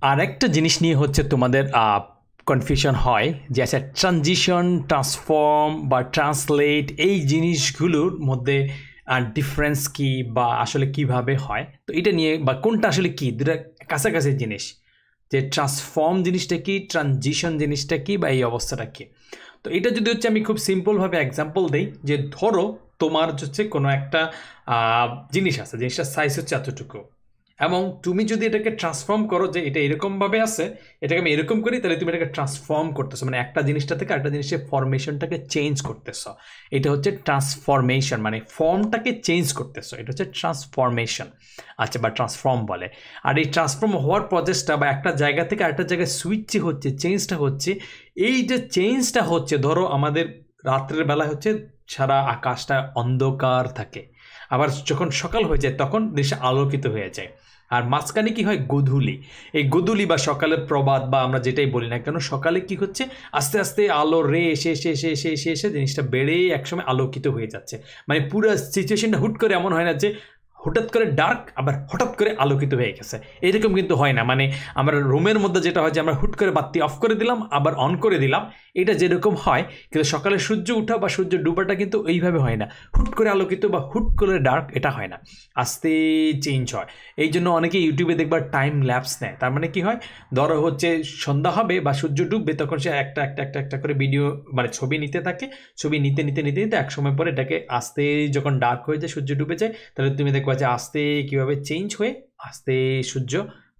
আরেকটা জিনিস নিয়ে হচ্ছে তোমাদের কনফিউশন হয় যে আচ্ছা ট্রানজিশন, ট্রান্সফর্ম বা ট্রান্সলেট এই জিনিসগুলোর মধ্যে ডিফারেন্স কি বা আসলে কিভাবে হয়, তো এটা নিয়ে বা কোনটা আসলে কি, দুটা কাছাকাছি জিনিস, যে ট্রান্সফর্ম জিনিসটা কি, ট্রানজিশন জিনিসটা কি, বা এই অবস্থাটা কি। তো এটা যদি হচ্ছে আমি খুব সিম্পলভাবে এক্সাম্পল দিই, যে ধরো তোমার হচ্ছে কোনো একটা জিনিস আছে, জিনিসটার সাইজ হচ্ছে এতটুকু, এবং তুমি যদি এটাকে ট্রান্সফর্ম করো যে এটা এরকমভাবে আছে, এটাকে আমি এরকম করি, তাহলে তুমি এটাকে ট্রান্সফর্ম করতেছো, মানে একটা জিনিসটা থেকে একটা জিনিসের ফরমেশনটাকে চেঞ্জ করতেছো। এটা হচ্ছে ট্রান্সফরমেশন, মানে ফর্মটাকে চেঞ্জ করতেছো, এটা হচ্ছে ট্রান্সফরমেশন। আচ্ছা, বা ট্রান্সফর্ম বলে। আর এই ট্রান্সফর্ম হওয়ার প্রসেসটা বা একটা জায়গা থেকে আরেকটা জায়গায় সুইচ হচ্ছে, চেঞ্জটা হচ্ছে, এই যে চেঞ্জটা হচ্ছে, ধরো আমাদের রাত্রের বেলা হচ্ছে সারা আকাশটা অন্ধকার থাকে, আবার যখন সকাল হয়ে যায় তখন দেশে আলোকিত হয়ে যায়, আর মাঝখানে কি হয়, গোধূলি। এই গোধূলি বা সকালের প্রভাত বা আমরা যেটাই বলি না কেন, সকালে কি হচ্ছে, আস্তে আস্তে আলো রে এসে এসে এসে এসে এসে এসে জিনিসটা বেড়ে একসময় আলোকিত হয়ে যাচ্ছে। মানে পুরো সিচুয়েশনটা হুট করে এমন হয় না যে হঠাৎ করে ডার্ক আবার হঠাৎ করে আলোকিত হয়ে গেছে, এরকম কিন্তু হয় না। মানে আমরা রুমের মধ্যে যেটা হয় যে আমরা হুট করে বাতি অফ করে দিলাম আবার অন করে দিলাম, এটা যেরকম হয়, কিন্তু সকালে সূর্য ওঠা বা সূর্য ডুবাটা কিন্তু এইভাবে হয় না, হুট করে আলোকিত বা হুট করে ডার্ক, এটা হয় না, আস্তে চেঞ্জ হয়। এই জন্য অনেকে ইউটিউবে দেখবার টাইম ল্যাপস নেয়। তার মানে কি হয়, ধরো হচ্ছে সন্ধ্যা হবে বা সূর্য ডুববে, তখন সে একটা একটা একটা একটা করে ভিডিও মানে ছবি নিতে থাকে, ছবি নিতে নিতে নিতে নিতে এক সময় পরে এটাকে আস্তে যখন ডার্ক হয়ে যায়, সূর্য ডুবে যায়, তাহলে তুমি দেখবা যে আস্তে কীভাবে চেঞ্জ হয়ে আস্তে সূর্য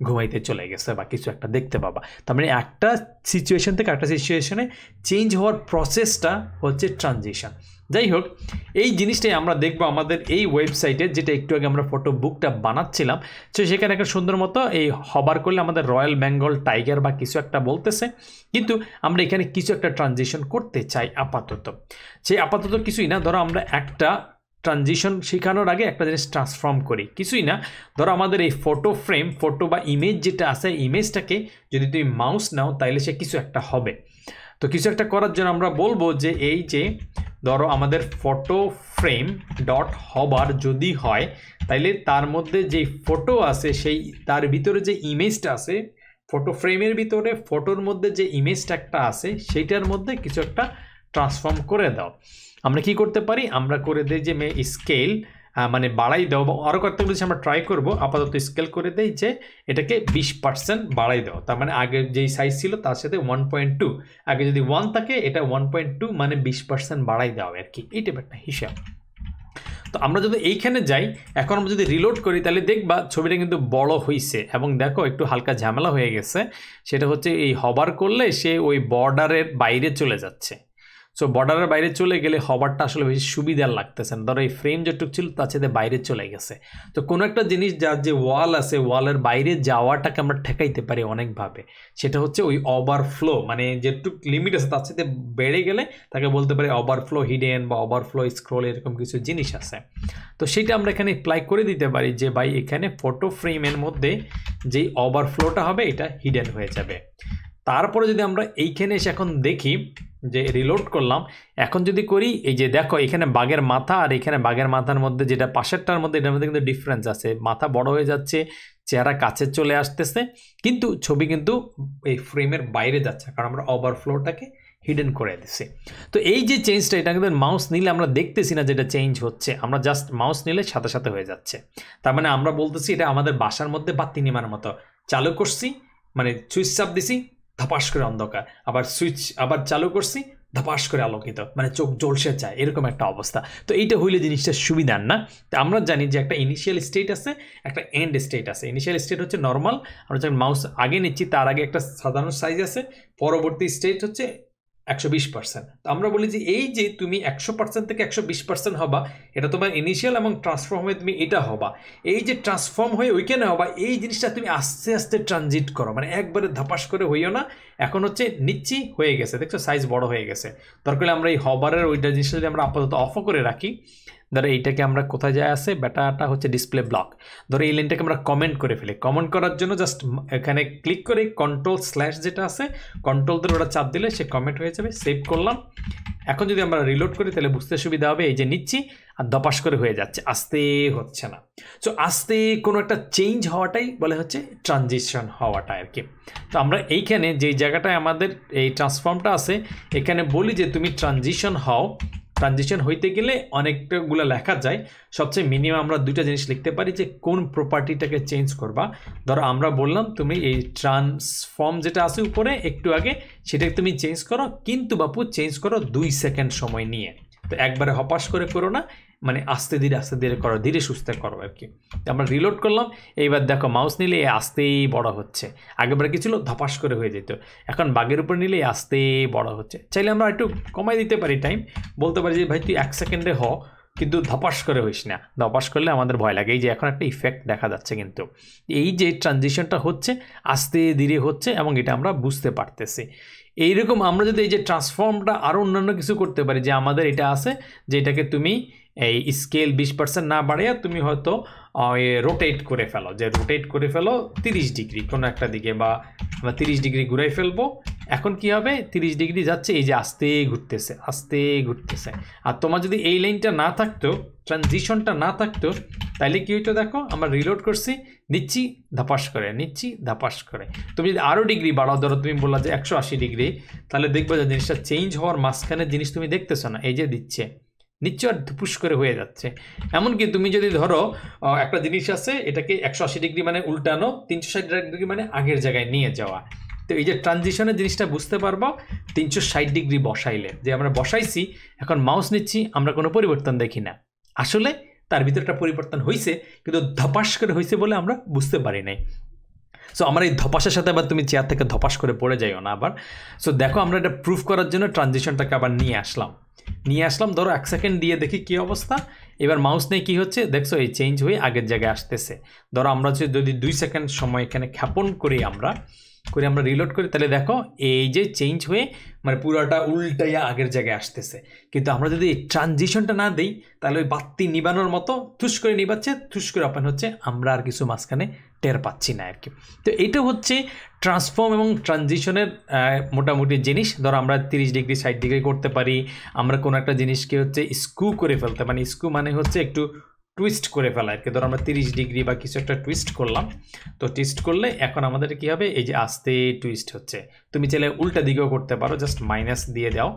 ঘুমাইতে চলে গেছে বা কিছু একটা দেখতে পাবা। তার মানে একটা সিচুয়েশন থেকে একটা সিচুয়েশনে চেঞ্জ হওয়ার প্রসেসটা হচ্ছে ট্রানজিশন। যাই হোক, এই জিনিসটাই আমরা দেখবো আমাদের এই ওয়েবসাইটে, যেটা একটু আগে আমরা ফটো বুকটা বানাচ্ছিলাম। তো সেখানে একটা সুন্দর মতো এই হবার করলে আমাদের রয়্যাল বেঙ্গল টাইগার বা কিছু একটা বলতেছে, কিন্তু আমরা এখানে কিছু একটা ট্রানজিশন করতে চাই আপাতত। সেই আপাতত কিছুই না, ধরো আমরা একটা ট্রানজিশন শেখানোর আগে একটা জিনিস ট্রান্সফর্ম করি, কিছুই না। ধরো আমাদের এই ফটো ফ্রেম, ফটো বা ইমেজ যেটা আছে, ইমেজটাকে যদি তুমি মাউস নাও তাইলে সে কিছু একটা হবে। তো কিছু একটা করার জন্য আমরা বলবো যে এই যে ধরো আমাদের ফটো ফ্রেম ডট হবার যদি হয়, তাইলে তার মধ্যে যেই ফটো আছে সেই তার ভিতরে যে ইমেজটা আছে, ফটো ফ্রেমের ভিতরে ফটোর মধ্যে যে ইমেজটা একটা আছে সেইটার মধ্যে কিছু একটা ট্রান্সফর্ম করে দাও। আমরা কি করতে পারি, আমরা করে দিই যে স্কেল মানে বাড়াই দাও, বা আরও করতে বলেছি আমরা ট্রাই করবো, আপাতত স্কেল করে দেই যে এটাকে 20% বাড়াই দাও। তার মানে আগে যেই সাইজ ছিল তার সাথে 1.2, আগে যদি 1 থাকে এটা 1.2 মানে 20% বাড়াই দাও আর কি, এই টাইপের একটা হিসাব। তো আমরা যদি এইখানে যাই, এখন আমরা যদি রিলোড করি, তাহলে দেখবা ছবিটা কিন্তু বড় হয়েছে, এবং দেখো একটু হালকা ঝামেলা হয়ে গেছে। সেটা হচ্ছে এই হবার করলে সে ওই বর্ডারের বাইরে চলে যাচ্ছে। সো বর্ডারের বাইরে চলে গেলে হবারটা আসলে বেশি সুবিধার লাগতেছে না, ধরো এই ফ্রেম যেটুকু ছিল তার সাথে বাইরে চলে গেছে। তো কোনো একটা জিনিস যার যে ওয়াল আছে, ওয়ালের বাইরে যাওয়াটাকে আমরা ঠেকাইতে পারি অনেকভাবে। সেটা হচ্ছে ওই ওভারফ্লো, মানে যেটুকু লিমিট আছে তার সাথে বেড়ে গেলে তাকে বলতে পারি ওভারফ্লো হিডেন বা ওভারফ্লো স্ক্রোল, এরকম কিছু জিনিস আছে। তো সেটা আমরা এখানে অ্যাপ্লাই করে দিতে পারি যে ভাই এখানে ফটো ফ্রেমের মধ্যে যেই ওভারফ্লোটা হবে এটা হিডেন হয়ে যাবে। তারপরে যদি আমরা এইখানে এসে এখন দেখি যে রিলোড করলাম, এখন যদি করি, এই যে দেখো এখানে বাঘের মাথা আর এখানে বাঘের মাথার মধ্যে যেটা পাশেরটার মধ্যে, এটার মধ্যে কিন্তু ডিফারেন্স আছে, মাথা বড় হয়ে যাচ্ছে, চেহারা কাছে চলে আসতেছে, কিন্তু ছবি কিন্তু এই ফ্রেমের বাইরে যাচ্ছে, কারণ আমরা ওভারফ্লোটাকে হিডেন করে দিছি। তো এই যে চেঞ্জটা, এটা কিন্তু মাউস নিলে আমরা দেখতেছি না যেটা চেঞ্জ হচ্ছে, আমরা জাস্ট মাউস নিলে সাথে সাথে হয়ে যাচ্ছে। তার মানে আমরা বলতেছি এটা আমাদের বাসার মধ্যে বাতি নেমার মতো, চালু করছি মানে সুইচ চাপ দিছি, ধাপাস করে অন্ধকার, আবার সুইচ আবার চালু করছি, ধাপাস করে আলোকিত, মানে চোখ জ্বলসে যায়, এরকম একটা অবস্থা। তো এইটা হইলে জিনিসটা সুবিধার না। তো আমরা জানি যে একটা ইনিশিয়াল স্টেট আছে, একটা এন্ড স্টেট আছে। ইনিশিয়াল স্টেট হচ্ছে নর্মাল, আমরা যখন মাউস আগে নিচ্ছি তার আগে একটা সাধারণ সাইজ আছে, পরবর্তী স্টেট হচ্ছে 120%। তো আমরা বলি যে এই যে তুমি 100% থেকে 120% হবা, এটা তোমার ইনিশিয়াল, এবং ট্রান্সফর্ম হয়ে তুমি এটা হবা। এই যে ট্রান্সফর্ম হয়ে ওইখানে হবা, এই জিনিসটা তুমি আস্তে আস্তে ট্রানজিট করো, মানে একবারে ধাপাস করে হইও না। এখন হচ্ছে নিচ্ছি, হয়ে গেছে, দেখছো সাইজ বড় হয়ে গেছে। দরকার হলে আমরা এই হবারের ওইটা জিনিসটা যদি আমরা আপাতত অফও করে রাখি, ধরো এইটাকে আমরা কোথায় যায় আছে, বেটাটা হচ্ছে ডিসপ্লে ব্লক। ধরো এই লাইনটাকে আমরা কমেন্ট করে ফেলি। কমেন্ট করার জন্য জাস্ট এখানে ক্লিক করে কন্ট্রোল/ যেটা আছে, কন্ট্রোল ধরে ওটা চাপ দিলে সে কমেন্ট হয়ে যাবে। সেভ করলাম। এখন যদি আমরা রিলোড করি তাহলে বুঝতে সুবিধা হবে। এই যে নিচ্ছি আর ধপাস করে হয়ে যাচ্ছে, আস্তে হচ্ছে না। সো আস্তে কোনো একটা চেঞ্জ হওয়াটাই বলে হচ্ছে ট্রানজিশন হওয়াটা আর কি। তো আমরা এইখানে যেই জায়গাটায় আমাদের এই ট্রান্সফর্মটা আছে, এখানে বলি যে তুমি ট্রানজিশন হও। ট্রানজিশন হইতে গেলে অনেকটাগুলো লেখা যায়। সবচেয়ে মিনিমাম আমরা দুইটা জিনিস লিখতে পারি যে কোন প্রপার্টিটাকে চেঞ্জ করবা। ধরো আমরা বললাম তুমি এই ট্রান্সফর্ম যেটা আছে উপরে একটু আগে, সেটাকে তুমি চেঞ্জ করো, কিন্তু বাপু চেঞ্জ করো 2 সেকেন্ড সময় নিয়ে। তো একবারে হপাস করে করো না, মানে আস্তে ধীরে করো, ধীরে সুস্থে করো আর কি। আমরা রিলোড করলাম। এইবার দেখো মাউস নিলে আস্তেই বড় হচ্ছে। আগেবারে কি ছিল, ধপাস করে হয়ে যেত। এখন বাগের উপর নিলে আস্তেই বড় হচ্ছে। চাইলে আমরা একটু কমাই দিতে পারি টাইম, বলতে পারি যে ভাই তুই 1 সেকেন্ডে হ, কিন্তু ধপাস করে হইস না। ধপাস করলে আমাদের ভয় লাগে। এই যে এখন একটা ইফেক্ট দেখা যাচ্ছে, কিন্তু এই যে ট্রানজিশনটা হচ্ছে আস্তে ধীরে হচ্ছে, এবং এটা আমরা বুঝতে পারতেছি। এইরকম আমরা যদি এই যে ট্রান্সফর্মটা আরও অন্যান্য কিছু করতে পারি, যে আমাদের এটা আছে যে এটাকে তুমি এই স্কেল 20% না বাড়িয়ে তুমি হয়তো রোটেট করে ফেলো, যে রোটেট করে ফেলো 30 ডিগ্রি কোনো একটা দিকে, বা আমরা 30 ডিগ্রি ঘুরাই ফেলবো। এখন কি হবে, 30 ডিগ্রি যাচ্ছে, এই যে আস্তে ঘুরতেছে। আর তোমার যদি এই লাইনটা না থাকতো, ট্রানজিশনটা না থাকতো, তাইলে কি হইতো দেখো, আমরা রিলোড করছি, নিচ্ছি ধাপাস করে, নিচ্ছি ধাপাস করে। তুমি যদি আরও ডিগ্রি বাড়াও, ধরো তুমি বললা যে 180 ডিগ্রি, তাহলে দেখবে যে জিনিসটা চেঞ্জ হওয়ার মাঝখানের জিনিস তুমি দেখতেছো না। এই যে দিচ্ছে, নিচ্ছ আর ধুপুস করে হয়ে যাচ্ছে। এমনকি তুমি যদি ধরো একটা জিনিস আছে, এটাকে 180 ডিগ্রি মানে উল্টানো, 360 ডিগ্রি মানে আগের জায়গায় নিয়ে যাওয়া। তো এই যে ট্রানজিশনের জিনিসটা বুঝতে পারবো 360 ডিগ্রি বসাইলে, যে আমরা বসাইছি, এখন মাউস নিচ্ছি, আমরা কোনো পরিবর্তন দেখি না। আসলে তার ভিতরে একটা পরিবর্তন হয়েছে, কিন্তু ধপাস করে হয়েছে বলে আমরা বুঝতে পারি নাই। সো আমার এই ধপাসের সাথে আবার তুমি চেয়ার থেকে ধপাস করে পড়ে যাইও না আবার। সো দেখো আমরা এটা প্রুফ করার জন্য ট্রানজিশনটাকে আবার নিয়ে আসলাম। ধরো 1 সেকেন্ড দিয়ে দেখি কি অবস্থা। এবার মাউস নিয়ে কি হচ্ছে দেখছো, এই চেঞ্জ হয়ে আগের জায়গায় আসতেছে। ধরো আমরা যদি 2 সেকেন্ড সময় এখানে ক্ষেপণ করি আমরা রিলোড করি, তাহলে দেখো এই যে চেঞ্জ হয়ে মানে পুরোটা উল্টাইয়া আগের জায়গায় আসতেছে। কিন্তু আমরা যদি ট্রানজিশনটা না দিই, তাহলে ওই বাতি নিবানোর মতো থুস করে নিবাচ্ছে, থুস করে ওপেন হচ্ছে, আমরা আর কিছু মাঝখানে টের পাচ্ছি না আর কি। তো এটা হচ্ছে ট্রান্সফর্ম এবং ট্রানজিশনের মোটামুটি জিনিস। ধরো আমরা 30 ডিগ্রি 60 ডিগ্রি করতে পারি। আমরা কোনো একটা জিনিসকে হচ্ছে স্ক্রু করে ফেলতে, মানে স্ক্রু মানে হচ্ছে একটু টুইস্ট করে ফেলা আর কি। ধরো আমরা 30 ডিগ্রি বা কিছু একটা টুইস্ট করলাম। তো টুইস্ট করলে এখন আমাদের কি হবে, এই যে আস্তে টুইস্ট হচ্ছে। তুমি চাইলে উল্টা দিকেও করতে পারো, জাস্ট মাইনাস দিয়ে দাও,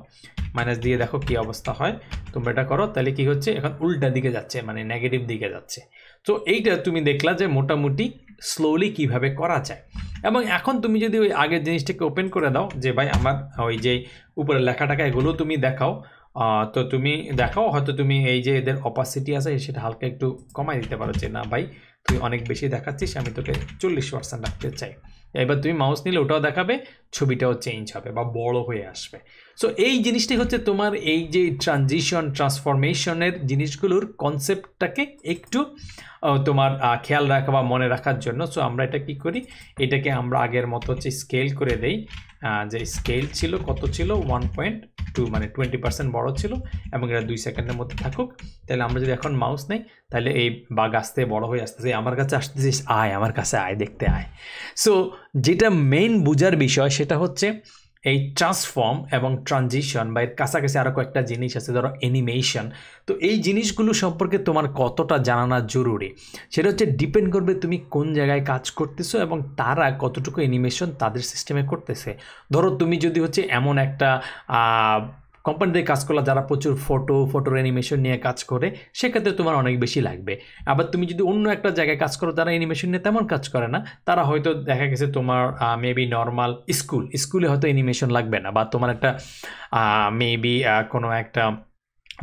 মাইনাস দিয়ে দেখো কি অবস্থা হয়। তোমরা এটা করো, তাহলে কি হচ্ছে, এখন উল্টা দিকে যাচ্ছে, মানে নেগেটিভ দিকে যাচ্ছে। তো এইটা তুমি দেখলা যে মোটামুটি স্লোলি কিভাবে করা যায়। এবং এখন তুমি যদি ওই আগের জিনিসটাকে ওপেন করে দাও, যে ভাই আমার ওই যে উপরে লেখাটাকা এগুলো তুমি দেখাও, তো তুমি দেখাও, হয়তো তুমি এই যে এদের অপাসিটি আছে সেটা হালকা একটু কমাই দিতে পারো, যে না ভাই তুই অনেক বেশি দেখাচ্ছিস, আমি তোকে 40% রাখতে চাই। এবার তুমি মাউস নিলে ওটাও দেখাবে, ছবিটাও চেঞ্জ হবে বা বড় হয়ে আসবে। সো এই জিনিসটি হচ্ছে তোমার এই যে ট্রান্সফরমেশনের জিনিসগুলোর কনসেপ্টটাকে একটু তোমার খেয়াল রাখা বা মনে রাখার জন্য। সো আমরা এটা কি করি, এটাকে আমরা আগের মতো হচ্ছে স্কেল করে দেই। যে স্কেল ছিল কত ছিল, 1.2 মানে 20% বড় ছিল, এবং এটা 2 সেকেন্ডের মধ্যে থাকুক। তাহলে আমরা যদি এখন মাউস নেই, তাহলে এই বাগ আস্তে বড় হয়ে আসতেছে, আমার কাছে আসতেছিস, আমার কাছে আয়, দেখতে আয়। সো যেটা মেইন বোঝার বিষয় সেটা হচ্ছে এই ট্রান্সফর্ম এবং ট্রানজিশন বা এর কাছাকাছি আরও কয়েকটা জিনিস আছে, ধরো অ্যানিমেশন। তো এই জিনিসগুলো সম্পর্কে তোমার কতটা জানানো জরুরি সেটা হচ্ছে ডিপেন্ড করবে তুমি কোন জায়গায় কাজ করতেছো এবং তারা কতটুকু অ্যানিমেশন তাদের সিস্টেমে করতেছে। ধরো তুমি যদি হচ্ছে এমন একটা কোম্পানিতে কাজ করলে যারা প্রচুর ফটোর অ্যানিমেশন নিয়ে কাজ করে, সেক্ষেত্রে তোমার অনেক বেশি লাগবে। আবার তুমি যদি অন্য একটা জায়গায় কাজ করো যারা অ্যানিমেশন নিয়ে তেমন কাজ করে না, তারা হয়তো দেখা গেছে তোমার মেবি নর্মাল স্কুলে হয়তো অ্যানিমেশন লাগবে না, বা তোমার একটা মেবি কোনো একটা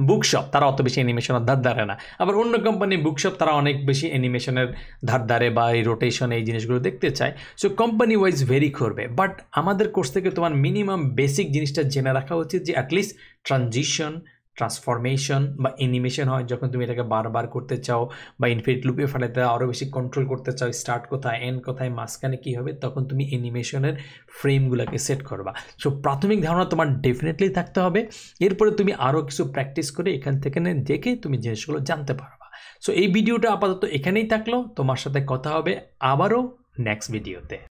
বুকশপ, তারা অত বেশি অ্যানিমেশনের ধার ধারে না। আবার অন্য কোম্পানি বুকশপ, তারা অনেক বেশি অ্যানিমেশনের ধার ধারে বা এই রোটেশন এই জিনিসগুলো দেখতে চায়। সো কোম্পানি ওয়াইজ ভেরি করবে। বাট আমাদের কোর্স থেকে তোমার মিনিমাম বেসিক জিনিসটা জেনে রাখা উচিত, যে অ্যাটলিস্ট ট্রানজিশন, ট্রান্সফরমেশন বা অ্যানিমেশন হয় যখন তুমি এটাকে বারবার করতে চাও বা ইনফিনিট লুপে ফাটাতে আরও বেশি কন্ট্রোল করতে চাও, স্টার্ট কোথায় এন্ড কোথায় মাঝখানে কী হবে, তখন তুমি অ্যানিমেশনের ফ্রেমগুলোকে সেট করবা। সো প্রাথমিক ধারণা তোমার ডেফিনেটলি থাকতে হবে, এরপরে তুমি আরও কিছু প্র্যাকটিস করে এখান থেকে দেখে তুমি জিনিসগুলো জানতে পারবা। সো এই ভিডিওটা আপাতত এখানেই থাকলো, তোমার সাথে কথা হবে আবারও নেক্সট ভিডিওতে।